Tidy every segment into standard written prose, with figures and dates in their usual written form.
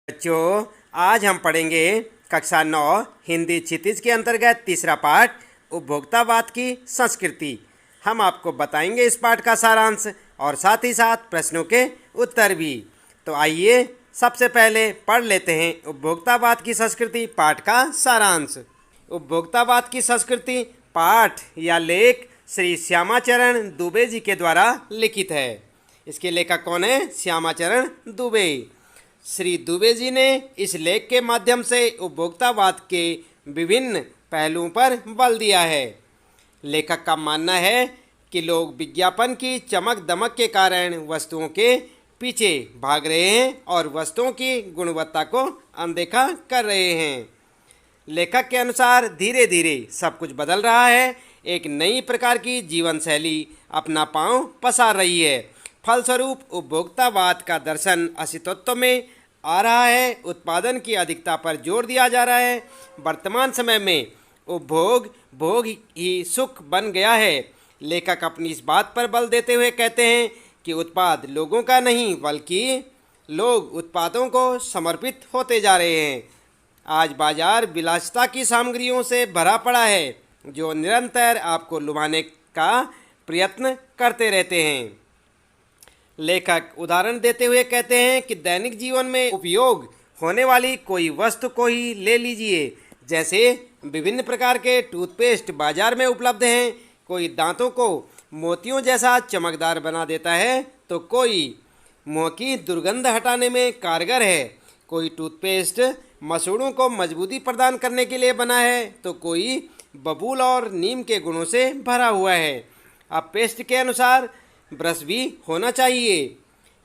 बच्चों, आज हम पढ़ेंगे कक्षा 9 हिंदी क्षितिज के अंतर्गत तीसरा पाठ उपभोक्तावाद की संस्कृति। हम आपको बताएंगे इस पाठ का सारांश और साथ ही साथ प्रश्नों के उत्तर भी। तो आइए सबसे पहले पढ़ लेते हैं उपभोक्तावाद की संस्कृति पाठ का सारांश। उपभोक्तावाद की संस्कृति पाठ या लेख श्री श्यामाचरण दुबे जी के द्वारा लिखित है। इसके लेखक कौन है? श्यामाचरण दुबे। श्री दुबे जी ने इस लेख के माध्यम से उपभोक्तावाद के विभिन्न पहलुओं पर बल दिया है। लेखक का मानना है कि लोग विज्ञापन की चमक दमक के कारण वस्तुओं के पीछे भाग रहे हैं और वस्तुओं की गुणवत्ता को अनदेखा कर रहे हैं। लेखक के अनुसार धीरे धीरे सब कुछ बदल रहा है। एक नई प्रकार की जीवन शैली अपना पांव पसार रही है। फलस्वरूप उपभोक्तावाद का दर्शन अस्तित्व में आ रहा है। उत्पादन की अधिकता पर जोर दिया जा रहा है। वर्तमान समय में उपभोग भोग ही सुख बन गया है। लेखक अपनी इस बात पर बल देते हुए कहते हैं कि उत्पाद लोगों का नहीं बल्कि लोग उत्पादों को समर्पित होते जा रहे हैं। आज बाजार विलासिता की सामग्रियों से भरा पड़ा है जो निरंतर आपको लुभाने का प्रयत्न करते रहते हैं। लेखक उदाहरण देते हुए कहते हैं कि दैनिक जीवन में उपयोग होने वाली कोई वस्तु को ही ले लीजिए। जैसे विभिन्न प्रकार के टूथपेस्ट बाजार में उपलब्ध हैं। कोई दांतों को मोतियों जैसा चमकदार बना देता है तो कोई मुंह की दुर्गंध हटाने में कारगर है। कोई टूथपेस्ट मसूड़ों को मजबूती प्रदान करने के लिए बना है तो कोई बबूल और नीम के गुणों से भरा हुआ है। अब पेस्ट के अनुसार ब्रश भी होना चाहिए।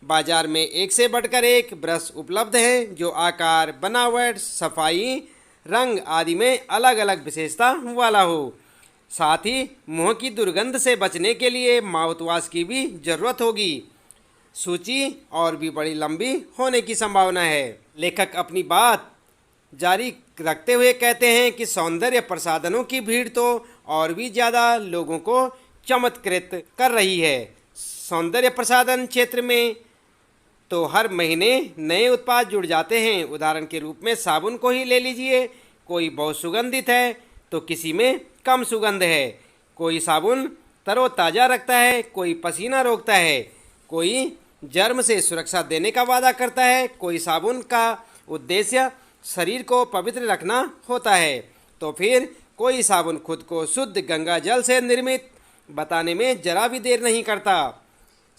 बाजार में एक से बढ़कर एक ब्रश उपलब्ध हैं जो आकार, बनावट, सफाई, रंग आदि में अलग अलग विशेषता वाला हो। साथ ही मुंह की दुर्गंध से बचने के लिए माउथवॉश की भी जरूरत होगी। सूची और भी बड़ी लंबी होने की संभावना है। लेखक अपनी बात जारी रखते हुए कहते हैं कि सौंदर्य प्रसाधनों की भीड़ तो और भी ज़्यादा लोगों को चमत्कृत कर रही है। सौंदर्य प्रसाधन क्षेत्र में तो हर महीने नए उत्पाद जुड़ जाते हैं। उदाहरण के रूप में साबुन को ही ले लीजिए। कोई बहुत सुगंधित है तो किसी में कम सुगंध है। कोई साबुन तरोताज़ा रखता है, कोई पसीना रोकता है, कोई जर्म से सुरक्षा देने का वादा करता है। कोई साबुन का उद्देश्य शरीर को पवित्र रखना होता है तो फिर कोई साबुन खुद को शुद्ध गंगा जल से निर्मित बताने में जरा भी देर नहीं करता।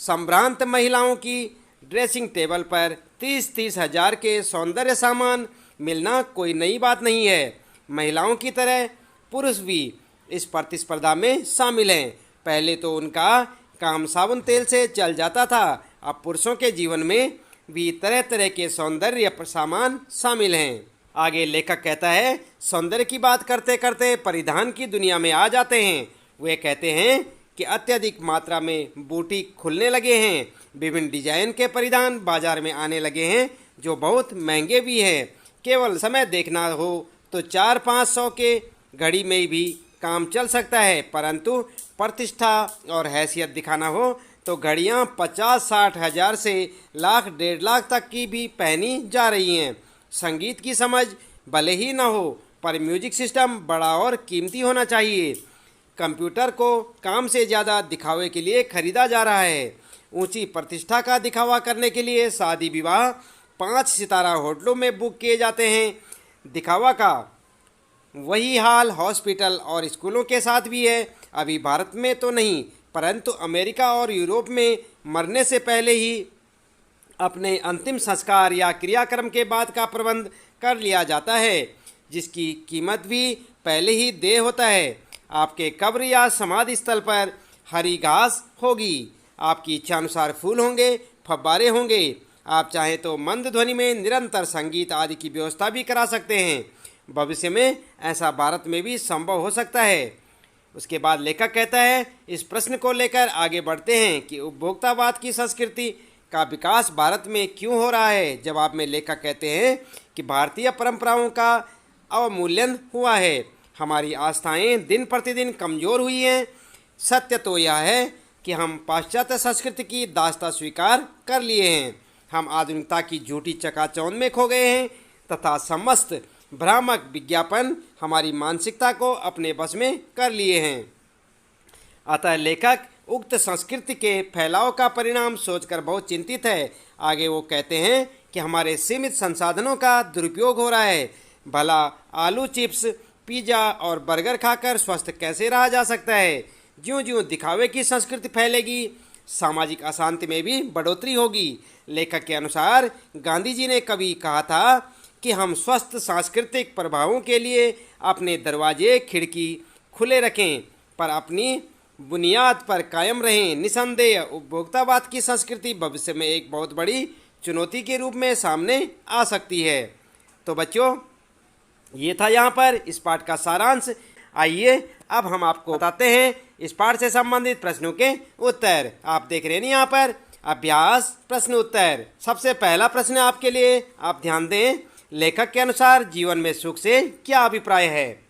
संभ्रांत महिलाओं की ड्रेसिंग टेबल पर 30-30 हजार के सौंदर्य सामान मिलना कोई नई बात नहीं है। महिलाओं की तरह पुरुष भी इस प्रतिस्पर्धा में शामिल हैं। पहले तो उनका काम साबुन तेल से चल जाता था। अब पुरुषों के जीवन में भी तरह तरह के सौंदर्य सामान शामिल हैं। आगे लेखक कहता है, सौंदर्य की बात करते करते परिधान की दुनिया में आ जाते हैं। वे कहते हैं कि अत्यधिक मात्रा में बुटीक खुलने लगे हैं। विभिन्न डिजाइन के परिधान बाजार में आने लगे हैं जो बहुत महंगे भी हैं। केवल समय देखना हो तो 400-500 के घड़ी में भी काम चल सकता है, परंतु प्रतिष्ठा और हैसियत दिखाना हो तो घड़ियां 50-60 हजार से लाख 1.5 लाख तक की भी पहनी जा रही हैं। संगीत की समझ भले ही न हो पर म्यूजिक सिस्टम बड़ा और कीमती होना चाहिए। कंप्यूटर को काम से ज़्यादा दिखावे के लिए खरीदा जा रहा है। ऊंची प्रतिष्ठा का दिखावा करने के लिए शादी विवाह 5 सितारा होटलों में बुक किए जाते हैं। दिखावा का वही हाल हॉस्पिटल और स्कूलों के साथ भी है। अभी भारत में तो नहीं परंतु अमेरिका और यूरोप में मरने से पहले ही अपने अंतिम संस्कार या क्रियाक्रम के बाद का प्रबंध कर लिया जाता है जिसकी कीमत भी पहले ही देय होता है। आपके कब्र या समाधि स्थल पर हरी घास होगी। आपकी इच्छानुसार फूल होंगे, फव्वारे होंगे। आप चाहें तो मंद ध्वनि में निरंतर संगीत आदि की व्यवस्था भी करा सकते हैं। भविष्य में ऐसा भारत में भी संभव हो सकता है। उसके बाद लेखक कहता है, इस प्रश्न को लेकर आगे बढ़ते हैं कि उपभोक्तावाद की संस्कृति का विकास भारत में क्यों हो रहा है। जवाब में लेखक कहते हैं कि भारतीय परंपराओं का अवमूल्यन हुआ है। हमारी आस्थाएं दिन प्रतिदिन कमज़ोर हुई हैं। सत्य तो यह है कि हम पाश्चात्य संस्कृति की दास्ता स्वीकार कर लिए हैं। हम आधुनिकता की झूठी चकाचौंध में खो गए हैं तथा समस्त भ्रामक विज्ञापन हमारी मानसिकता को अपने बस में कर लिए हैं। अतः लेखक उक्त संस्कृति के फैलाव का परिणाम सोचकर बहुत चिंतित है। आगे वो कहते हैं कि हमारे सीमित संसाधनों का दुरुपयोग हो रहा है। भला आलू चिप्स, पिज़्ज़ा और बर्गर खाकर स्वस्थ कैसे रहा जा सकता है? ज्यों ज्यों दिखावे की संस्कृति फैलेगी, सामाजिक अशांति में भी बढ़ोतरी होगी। लेखक के अनुसार गांधी जी ने कभी कहा था कि हम स्वस्थ सांस्कृतिक प्रभावों के लिए अपने दरवाजे खिड़की खुले रखें, पर अपनी बुनियाद पर कायम रहें। निसंदेह उपभोक्तावाद की संस्कृति भविष्य में एक बहुत बड़ी चुनौती के रूप में सामने आ सकती है। तो बच्चों, ये था यहाँ पर इस पाठ का सारांश। आइए अब हम आपको बताते हैं इस पाठ से संबंधित प्रश्नों के उत्तर। आप देख रहे हैं यहाँ पर अभ्यास प्रश्न उत्तर। सबसे पहला प्रश्न आपके लिए, आप ध्यान दें, लेखक के अनुसार जीवन में सुख से क्या अभिप्राय है?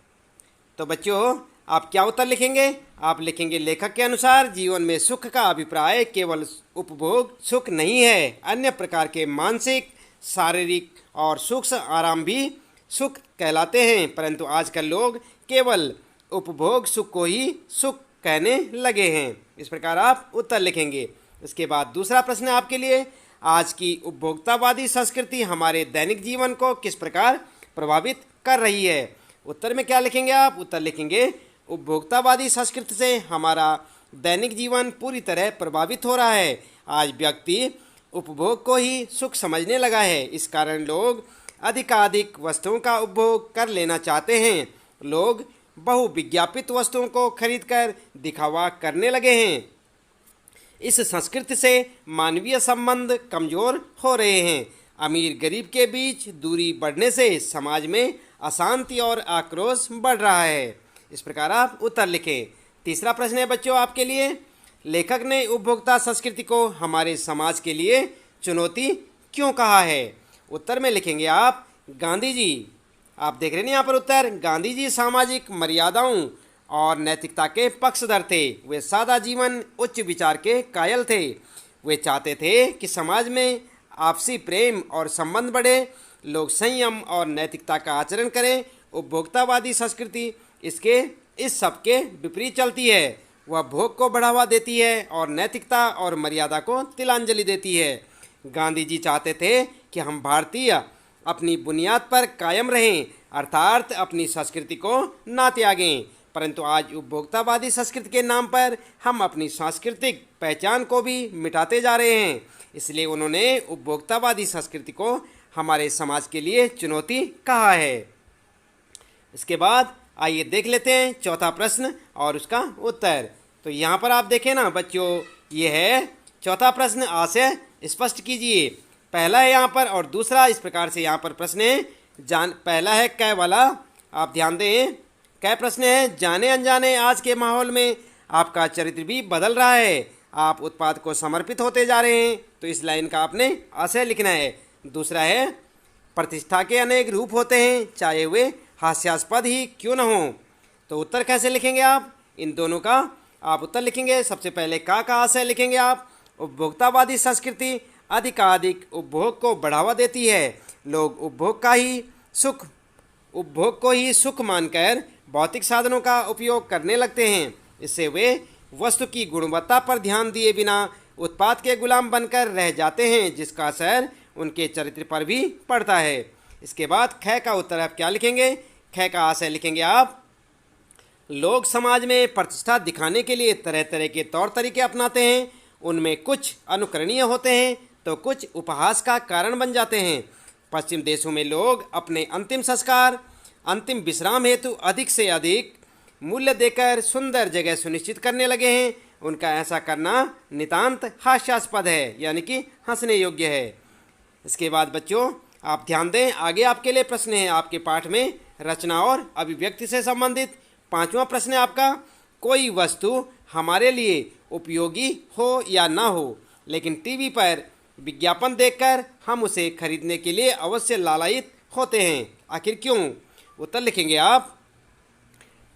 तो बच्चों, आप क्या उत्तर लिखेंगे? आप लिखेंगे लेखक के अनुसार जीवन में सुख का अभिप्राय केवल उपभोग सुख नहीं है, अन्य प्रकार के मानसिक, शारीरिक और सूक्ष्म आराम भी सुख कहलाते हैं। परंतु आजकल लोग केवल उपभोग सुख को ही सुख कहने लगे हैं। इस प्रकार आप उत्तर लिखेंगे। इसके बाद दूसरा प्रश्न आपके लिए, आज की उपभोक्तावादी संस्कृति हमारे दैनिक जीवन को किस प्रकार प्रभावित कर रही है? उत्तर में क्या लिखेंगे आप? उत्तर लिखेंगे उपभोक्तावादी संस्कृति से हमारा दैनिक जीवन पूरी तरह प्रभावित हो रहा है। आज व्यक्ति उपभोग को ही सुख समझने लगा है। इस कारण लोग अधिकाधिक वस्तुओं का उपभोग कर लेना चाहते हैं। लोग बहुविज्ञापित वस्तुओं को खरीदकर दिखावा करने लगे हैं। इस संस्कृति से मानवीय संबंध कमजोर हो रहे हैं। अमीर गरीब के बीच दूरी बढ़ने से समाज में अशांति और आक्रोश बढ़ रहा है। इस प्रकार आप उत्तर लिखें। तीसरा प्रश्न है बच्चों आपके लिए, लेखक ने उपभोक्ता संस्कृति को हमारे समाज के लिए चुनौती क्यों कहा है? उत्तर में लिखेंगे आप गांधी जी। आप देख रहे हैं यहाँ पर उत्तर, गांधी जी सामाजिक मर्यादाओं और नैतिकता के पक्षधर थे। वे सादा जीवन, उच्च विचार के कायल थे। वे चाहते थे कि समाज में आपसी प्रेम और संबंध बढ़े, लोग संयम और नैतिकता का आचरण करें। उपभोक्तावादी संस्कृति इस सब के विपरीत चलती है। वह भोग को बढ़ावा देती है और नैतिकता और मर्यादा को तिलांजलि देती है। गांधी जी चाहते थे कि हम भारतीय अपनी बुनियाद पर कायम रहें, अर्थात अपनी संस्कृति को ना त्यागें। परंतु आज उपभोक्तावादी संस्कृति के नाम पर हम अपनी सांस्कृतिक पहचान को भी मिटाते जा रहे हैं। इसलिए उन्होंने उपभोक्तावादी संस्कृति को हमारे समाज के लिए चुनौती कहा है। इसके बाद आइए देख लेते हैं चौथा प्रश्न और उसका उत्तर। तो यहाँ पर आप देखें ना बच्चों, ये है चौथा प्रश्न। आशय स्पष्ट कीजिए। पहला है यहाँ पर और दूसरा इस प्रकार से यहाँ पर प्रश्न है। पहला है कै वाला, आप ध्यान दें। कै प्रश्न है, जाने अनजाने आज के माहौल में आपका चरित्र भी बदल रहा है। आप उत्पाद को समर्पित होते जा रहे हैं। तो इस लाइन का आपने आशय लिखना है। दूसरा है, प्रतिष्ठा के अनेक रूप होते हैं, चाहे वे हास्यास्पद ही क्यों न हो। तो उत्तर कैसे लिखेंगे आप? इन दोनों का आप उत्तर लिखेंगे। सबसे पहले का आशय लिखेंगे आप, उपभोक्तावादी संस्कृति अधिकाधिक उपभोग को बढ़ावा देती है। लोग उपभोग को ही सुख मानकर भौतिक साधनों का उपयोग करने लगते हैं। इससे वे वस्तु की गुणवत्ता पर ध्यान दिए बिना उत्पाद के गुलाम बनकर रह जाते हैं, जिसका असर उनके चरित्र पर भी पड़ता है। इसके बाद ख का उत्तर आप क्या लिखेंगे? ख का आशय लिखेंगे आप, लोग समाज में प्रतिष्ठा दिखाने के लिए तरह तरह के तौर तरीके अपनाते हैं। उनमें कुछ अनुकरणीय होते हैं तो कुछ उपहास का कारण बन जाते हैं। पश्चिम देशों में लोग अपने अंतिम संस्कार, अंतिम विश्राम हेतु अधिक से अधिक मूल्य देकर सुंदर जगह सुनिश्चित करने लगे हैं। उनका ऐसा करना नितांत हास्यास्पद है, यानी कि हंसने योग्य है। इसके बाद बच्चों आप ध्यान दें, आगे आपके लिए प्रश्न है आपके पाठ में रचना और अभिव्यक्ति से संबंधित। पांचवा प्रश्न है आपका, कोई वस्तु हमारे लिए उपयोगी हो या ना हो, लेकिन टीवी पर विज्ञापन देखकर हम उसे खरीदने के लिए अवश्य लालायित होते हैं, आखिर क्यों? उत्तर लिखेंगे आप,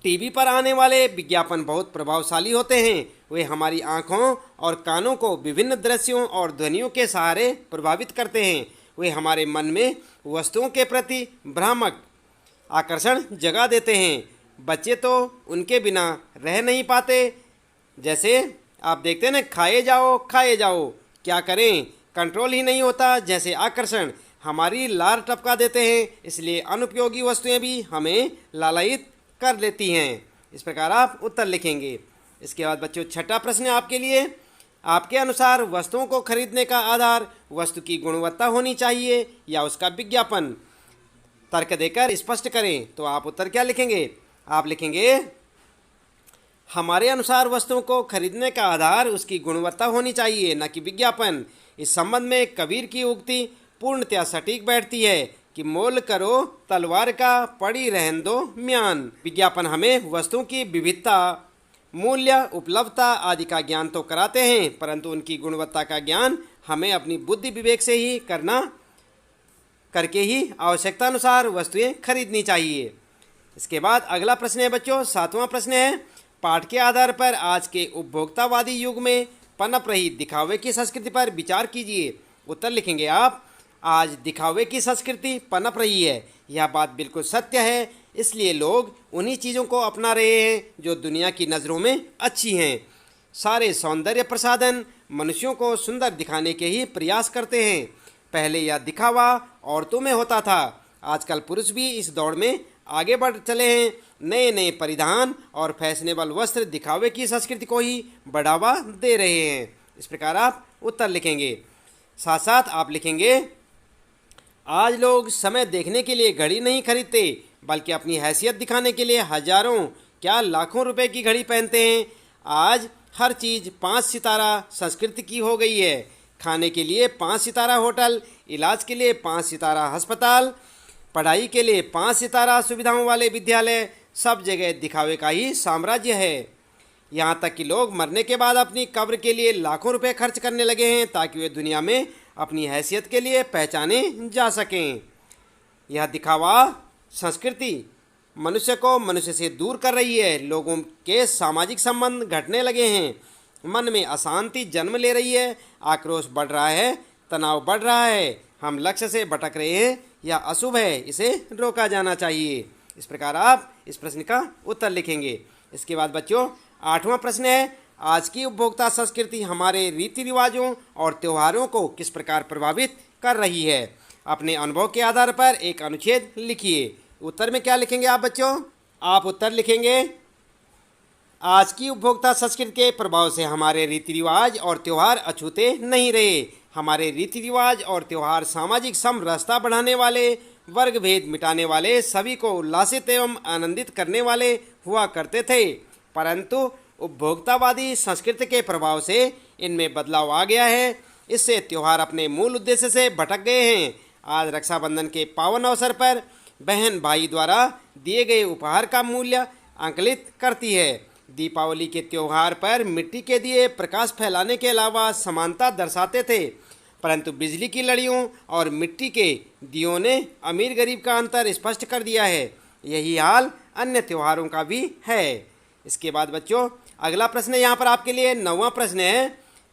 टीवी पर आने वाले विज्ञापन बहुत प्रभावशाली होते हैं। वे हमारी आँखों और कानों को विभिन्न दृश्यों और ध्वनियों के सहारे प्रभावित करते हैं। वे हमारे मन में वस्तुओं के प्रति भ्रामक आकर्षण जगा देते हैं। बच्चे तो उनके बिना रह नहीं पाते। जैसे आप देखते हैं ना, खाए जाओ, क्या करें, कंट्रोल ही नहीं होता। जैसे आकर्षण हमारी लार टपका देते हैं, इसलिए अनुपयोगी वस्तुएं भी हमें लालायित कर लेती हैं। इस प्रकार आप उत्तर लिखेंगे। इसके बाद बच्चों छठा प्रश्न है आपके लिए। आपके अनुसार वस्तुओं को खरीदने का आधार वस्तु की गुणवत्ता होनी चाहिए या उसका विज्ञापन? तर्क देकर स्पष्ट करें। तो आप उत्तर क्या लिखेंगे? आप लिखेंगे हमारे अनुसार वस्तुओं को खरीदने का आधार उसकी गुणवत्ता होनी चाहिए, न कि विज्ञापन। इस संबंध में कबीर की उक्ति पूर्णतया सटीक बैठती है कि मोल करो तलवार का, पड़ी रहन दो म्यान। विज्ञापन हमें वस्तुओं की विविधता, मूल्य, उपलब्धता आदि का ज्ञान तो कराते हैं, परंतु उनकी गुणवत्ता का ज्ञान हमें अपनी बुद्धि विवेक से ही करके ही आवश्यकता अनुसार वस्तुएं खरीदनी चाहिए। इसके बाद अगला प्रश्न है बच्चों, सातवां प्रश्न है। पाठ के आधार पर आज के उपभोक्तावादी युग में पनप रही दिखावे की संस्कृति पर विचार कीजिए। उत्तर लिखेंगे आप। आज दिखावे की संस्कृति पनप रही है, यह बात बिल्कुल सत्य है। इसलिए लोग उन्हीं चीज़ों को अपना रहे हैं जो दुनिया की नज़रों में अच्छी हैं। सारे सौंदर्य प्रसाधन मनुष्यों को सुंदर दिखाने के ही प्रयास करते हैं। पहले यह दिखावा औरतों में होता था, आजकल पुरुष भी इस दौड़ में आगे बढ़ चले हैं। नए नए परिधान और फैशनेबल वस्त्र दिखावे की संस्कृति को ही बढ़ावा दे रहे हैं। इस प्रकार आप उत्तर लिखेंगे। साथ साथ आप लिखेंगे आज लोग समय देखने के लिए घड़ी नहीं खरीदते, बल्कि अपनी हैसियत दिखाने के लिए हजारों क्या लाखों रुपए की घड़ी पहनते हैं। आज हर चीज़ 5 सितारा संस्कृति की हो गई है। खाने के लिए 5 सितारा होटल, इलाज के लिए 5 सितारा अस्पताल, पढ़ाई के लिए 5 सितारा सुविधाओं वाले विद्यालय, सब जगह दिखावे का ही साम्राज्य है। यहाँ तक कि लोग मरने के बाद अपनी कब्र के लिए लाखों रुपए खर्च करने लगे हैं ताकि वे दुनिया में अपनी हैसियत के लिए पहचाने जा सकें। यह दिखावा संस्कृति मनुष्य को मनुष्य से दूर कर रही है। लोगों के सामाजिक संबंध घटने लगे हैं, मन में अशांति जन्म ले रही है, आक्रोश बढ़ रहा है, तनाव बढ़ रहा है, हम लक्ष्य से भटक रहे हैं, यह अशुभ है, इसे रोका जाना चाहिए। इस प्रकार आप इस प्रश्न का उत्तर लिखेंगे। इसके बाद बच्चों आठवां प्रश्न है। आज की उपभोक्ता संस्कृति हमारे रीति रिवाजों और त्योहारों को किस प्रकार प्रभावित कर रही है? अपने अनुभव के आधार पर एक अनुच्छेद लिखिए। उत्तर में क्या लिखेंगे आप बच्चों? आप उत्तर लिखेंगे आज की उपभोक्ता संस्कृति के प्रभाव से हमारे रीति रिवाज और त्यौहार अछूते नहीं रहे। हमारे रीति रिवाज और त्यौहार सामाजिक समरसता बढ़ाने वाले, वर्ग भेद मिटाने वाले, सभी को उल्लासित एवं आनंदित करने वाले हुआ करते थे, परंतु उपभोक्तावादी संस्कृति के प्रभाव से इनमें बदलाव आ गया है। इससे त्यौहार अपने मूल उद्देश्य से भटक गए हैं। आज रक्षाबंधन के पावन अवसर पर बहन भाई द्वारा दिए गए उपहार का मूल्य आंकलित करती है। दीपावली के त्यौहार पर मिट्टी के दिए प्रकाश फैलाने के अलावा समानता दर्शाते थे, परंतु बिजली की लड़ियों और मिट्टी के दियों ने अमीर गरीब का अंतर स्पष्ट कर दिया है। यही हाल अन्य त्योहारों का भी है। इसके बाद बच्चों अगला प्रश्न यहाँ पर आपके लिए 9वां प्रश्न है।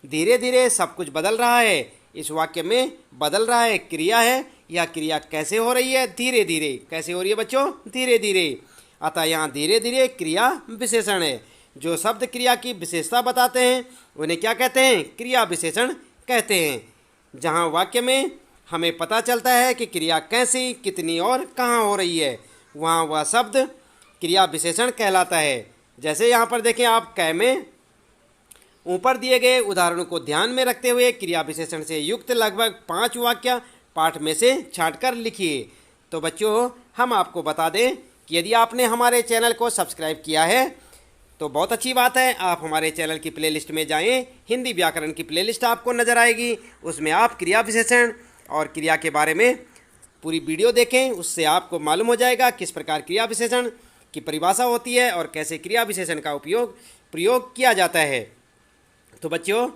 धीरे धीरे सब कुछ बदल रहा है। इस वाक्य में बदल रहा है क्रिया है, यह क्रिया कैसे हो रही है? धीरे धीरे। कैसे हो रही है बच्चों? धीरे धीरे। अतः यहाँ धीरे धीरे क्रिया विशेषण है। जो शब्द क्रिया की विशेषता बताते हैं उन्हें क्या कहते हैं? क्रिया विशेषण कहते हैं। जहाँ वाक्य में हमें पता चलता है कि क्रिया कैसी, कितनी और कहाँ हो रही है, वहाँ वह शब्द क्रिया विशेषण कहलाता है। जैसे यहाँ पर देखें आप कै में ऊपर दिए गए उदाहरणों को ध्यान में रखते हुए क्रिया विशेषण से युक्त लगभग 5 वाक्य पाठ में से छांटकर लिखिए। तो बच्चों हम आपको बता दें कि यदि आपने हमारे चैनल को सब्सक्राइब किया है तो बहुत अच्छी बात है। आप हमारे चैनल की प्लेलिस्ट में जाएं, हिंदी व्याकरण की प्लेलिस्ट आपको नज़र आएगी। उसमें आप क्रिया विशेषण और क्रिया के बारे में पूरी वीडियो देखें, उससे आपको मालूम हो जाएगा किस प्रकार क्रिया विशेषण की परिभाषा होती है और कैसे क्रिया विशेषण का प्रयोग किया जाता है। तो बच्चों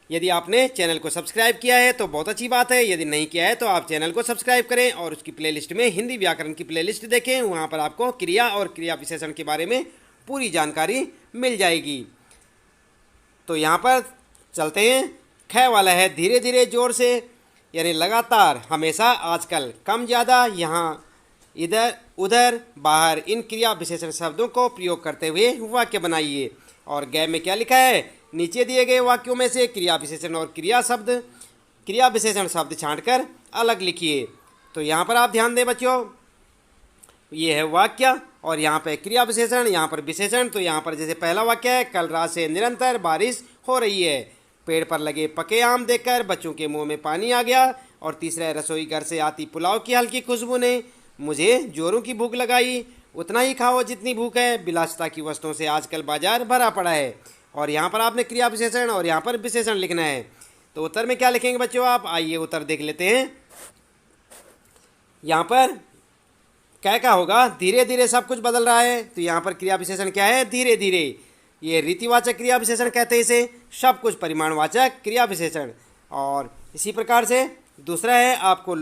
यदि आपने चैनल को सब्सक्राइब किया है तो बहुत अच्छी बात है, यदि नहीं किया है तो आप चैनल को सब्सक्राइब करें और उसकी प्लेलिस्ट में हिंदी व्याकरण की प्लेलिस्ट देखें। वहाँ पर आपको क्रिया और क्रिया विशेषण के बारे में पूरी जानकारी मिल जाएगी। तो यहाँ पर चलते हैं। ख वाला है धीरे धीरे जोर से, यानी लगातार, हमेशा, आजकल, कम ज़्यादा, यहाँ, इधर, उधर, बाहर, इन क्रिया विशेषण शब्दों को प्रयोग करते हुए वाक्य बनाइए। और गै में क्या लिखा है, नीचे दिए गए वाक्यों में से क्रिया विशेषण और क्रिया विशेषण शब्द छांटकर अलग लिखिए। तो यहाँ पर आप ध्यान दें बच्चों, ये है वाक्य और यहाँ पे क्रिया विशेषण, यहाँ पर विशेषण। तो यहाँ पर जैसे पहला वाक्य है, कल रात से निरंतर बारिश हो रही है। पेड़ पर लगे पके आम देखकर बच्चों के मुंह में पानी आ गया। और तीसरा है, रसोई घर से आती पुलाव की हल्की खुशबू ने मुझे जोरों की भूख लगाई। उतना ही खाओ जितनी भूख है, विलासिता की वस्तुओं से आजकल बाजार भरा पड़ा है। और यहाँ पर आपने क्रिया विशेषण और यहाँ पर विशेषण लिखना है। तो उत्तर में क्या लिखेंगे बच्चों आप, आइए उत्तर देख लेते हैं। यहाँ पर क्या होगा, धीरे धीरे सब कुछ बदल रहा है। तो यहाँ पर क्रिया विशेषण क्या है, धीरे धीरे। ये रीतिवाचक क्रिया विशेषण कहते हैं इसे, सब कुछ परिमाणवाचक क्रिया विशेषण। और इसी प्रकार से दूसरा है, आपको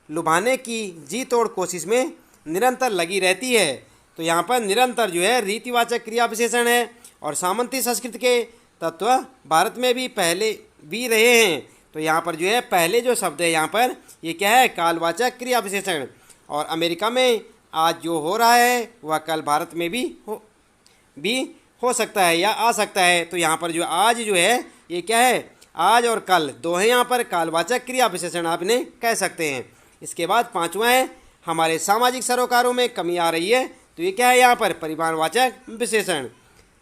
लुभाने की जी तोड़ कोशिश में निरंतर लगी रहती है। तो यहाँ पर निरंतर जो है रीतिवाचक क्रिया विशेषण है। और सामंती संस्कृति के तत्व भारत में भी पहले भी रहे हैं। तो यहाँ पर जो है पहले जो शब्द है यहाँ पर, ये क्या है, कालवाचक क्रिया विशेषण। और अमेरिका में आज जो हो रहा है वह कल भारत में भी हो सकता है या आ सकता है। तो यहाँ पर जो आज जो है ये क्या है, आज और कल दो है, यहाँ पर कालवाचक क्रिया विशेषण आप इन्हें कह सकते हैं। इसके बाद पांचवा है, हमारे सामाजिक सरोकारों में कमी आ रही है। तो ये क्या है, यहाँ पर परिमाणवाचक विशेषण।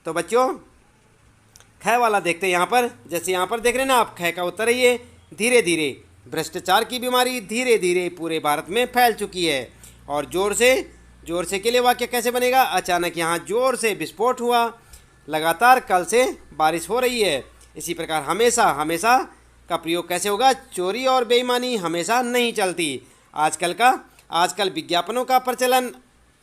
तो बच्चों ख वाला देखते हैं यहाँ पर, जैसे यहाँ पर देख रहे हैं ना आप, ख का उत्तर है ये धीरे धीरे। भ्रष्टाचार की बीमारी धीरे धीरे पूरे भारत में फैल चुकी है। और जोर से के लिए वाक्य कैसे बनेगा, अचानक यहाँ जोर से विस्फोट हुआ। लगातार कल से बारिश हो रही है। इसी प्रकार हमेशा का प्रयोग कैसे होगा, चोरी और बेईमानी हमेशा नहीं चलती। आजकल विज्ञापनों का प्रचलन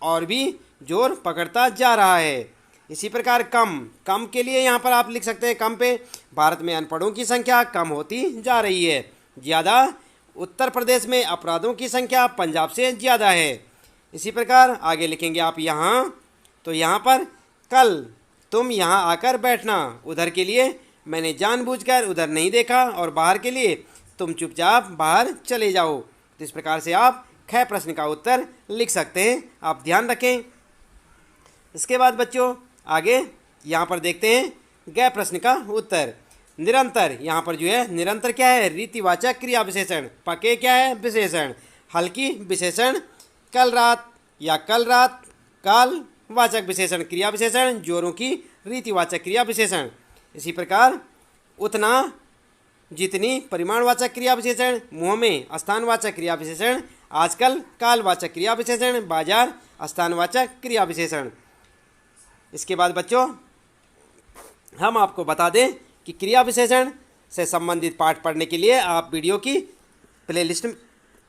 और भी जोर पकड़ता जा रहा है। इसी प्रकार कम के लिए यहाँ पर आप लिख सकते हैं, कम पे, भारत में अनपढ़ों की संख्या कम होती जा रही है। ज़्यादा, उत्तर प्रदेश में अपराधों की संख्या पंजाब से ज़्यादा है। इसी प्रकार आगे लिखेंगे आप यहाँ। तो यहाँ पर कल तुम यहाँ आकर बैठना, उधर के लिए मैंने जानबूझकर उधर नहीं देखा, और बाहर के लिए तुम चुपचाप बाहर चले जाओ। तो इस प्रकार से आप ख प्रश्न का उत्तर लिख सकते हैं, आप ध्यान रखें। इसके बाद बच्चों आगे यहाँ पर देखते हैं ग प्रश्न का उत्तर। निरंतर, यहाँ पर जो है निरंतर क्या है, रीतिवाचक क्रिया विशेषण। पके क्या है, विशेषण। हल्की विशेषण, कल रात या कल रात। काल वाचक विशेषण क्रिया विशेषण, जोरों की रीतिवाचक क्रिया विशेषण। इसी प्रकार उतना जितनी परिमाणवाचक क्रिया विशेषण, मुँह में स्थानवाचक क्रिया विशेषण, आजकल कालवाचक क्रिया विशेषण, बाजार स्थानवाचक क्रिया विशेषण। इसके बाद बच्चों हम आपको बता दें कि क्रिया विशेषण से संबंधित पाठ पढ़ने के लिए आप वीडियो की प्लेलिस्ट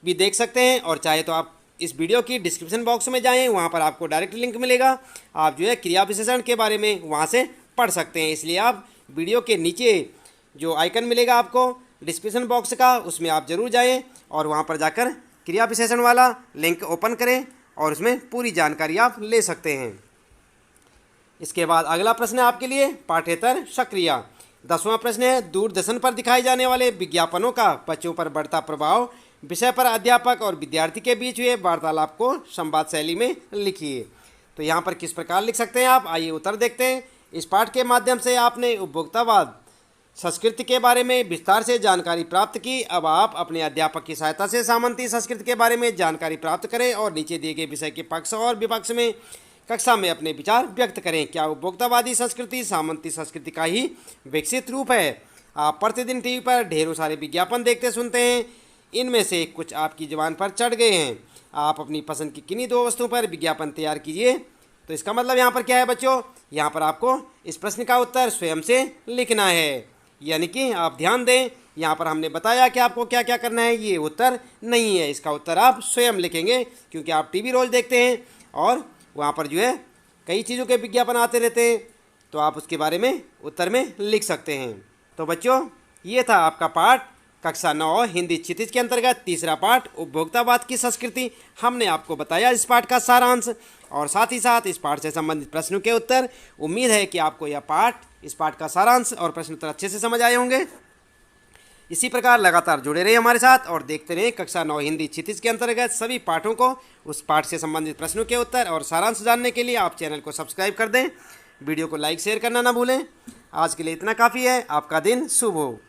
भी देख सकते हैं, और चाहे तो आप इस वीडियो की डिस्क्रिप्शन बॉक्स में जाएं, वहां पर आपको डायरेक्ट लिंक मिलेगा। आप जो है क्रिया विशेषण के बारे में वहां से पढ़ सकते हैं। इसलिए आप वीडियो के नीचे जो आइकन मिलेगा आपको डिस्क्रिप्शन बॉक्स का, उसमें आप ज़रूर जाएँ और वहाँ पर जाकर क्रिया विशेषण वाला लिंक ओपन करें और उसमें पूरी जानकारी आप ले सकते हैं। इसके बाद अगला प्रश्न है आपके लिए, पाठ्येतर सक्रिया। 10वां प्रश्न है, दूरदर्शन पर दिखाए जाने वाले विज्ञापनों का बच्चों पर बढ़ता प्रभाव विषय पर अध्यापक और विद्यार्थी के बीच हुए वार्तालाप को संवाद शैली में लिखिए। तो यहाँ पर किस प्रकार लिख सकते हैं आप, आइए उत्तर देखते हैं। इस पाठ के माध्यम से आपने उपभोक्तावाद संस्कृति के बारे में विस्तार से जानकारी प्राप्त की। अब आप अपने अध्यापक की सहायता से सामंती संस्कृति के बारे में जानकारी प्राप्त करें और नीचे दिए गए विषय के पक्ष और विपक्ष में कक्षा में अपने विचार व्यक्त करें। क्या उपभोक्तावादी संस्कृति सामंती संस्कृति का ही विकसित रूप है? आप प्रतिदिन टीवी पर ढेरों सारे विज्ञापन देखते सुनते हैं, इनमें से कुछ आपकी जुबान पर चढ़ गए हैं। आप अपनी पसंद की किन्हीं दो वस्तुओं पर विज्ञापन तैयार कीजिए। तो इसका मतलब यहाँ पर क्या है बच्चों, यहाँ पर आपको इस प्रश्न का उत्तर स्वयं से लिखना है। यानी कि आप ध्यान दें, यहाँ पर हमने बताया कि आपको क्या क्या करना है, ये उत्तर नहीं है। इसका उत्तर आप स्वयं लिखेंगे, क्योंकि आप टीवी रोज देखते हैं और वहाँ पर जो है कई चीज़ों के विज्ञापन आते रहते हैं, तो आप उसके बारे में उत्तर में लिख सकते हैं। तो बच्चों ये था आपका पाठ कक्षा 9 हिंदी क्षितिज के अंतर्गत तीसरा पाठ उपभोक्तावाद की संस्कृति। हमने आपको बताया इस पाठ का सारांश और साथ ही साथ इस पाठ से संबंधित प्रश्नों के उत्तर। उम्मीद है कि आपको यह पाठ इस पाठ का सारांश और प्रश्न उत्तर अच्छे से समझ आए होंगे। इसी प्रकार लगातार जुड़े रहिए हमारे साथ और देखते रहिए कक्षा 9 हिंदी क्षितिज के अंतर्गत सभी पाठों को। उस पाठ से संबंधित प्रश्नों के उत्तर और सारांश जानने के लिए आप चैनल को सब्सक्राइब कर दें। वीडियो को लाइक शेयर करना ना भूलें। आज के लिए इतना काफ़ी है। आपका दिन शुभ हो।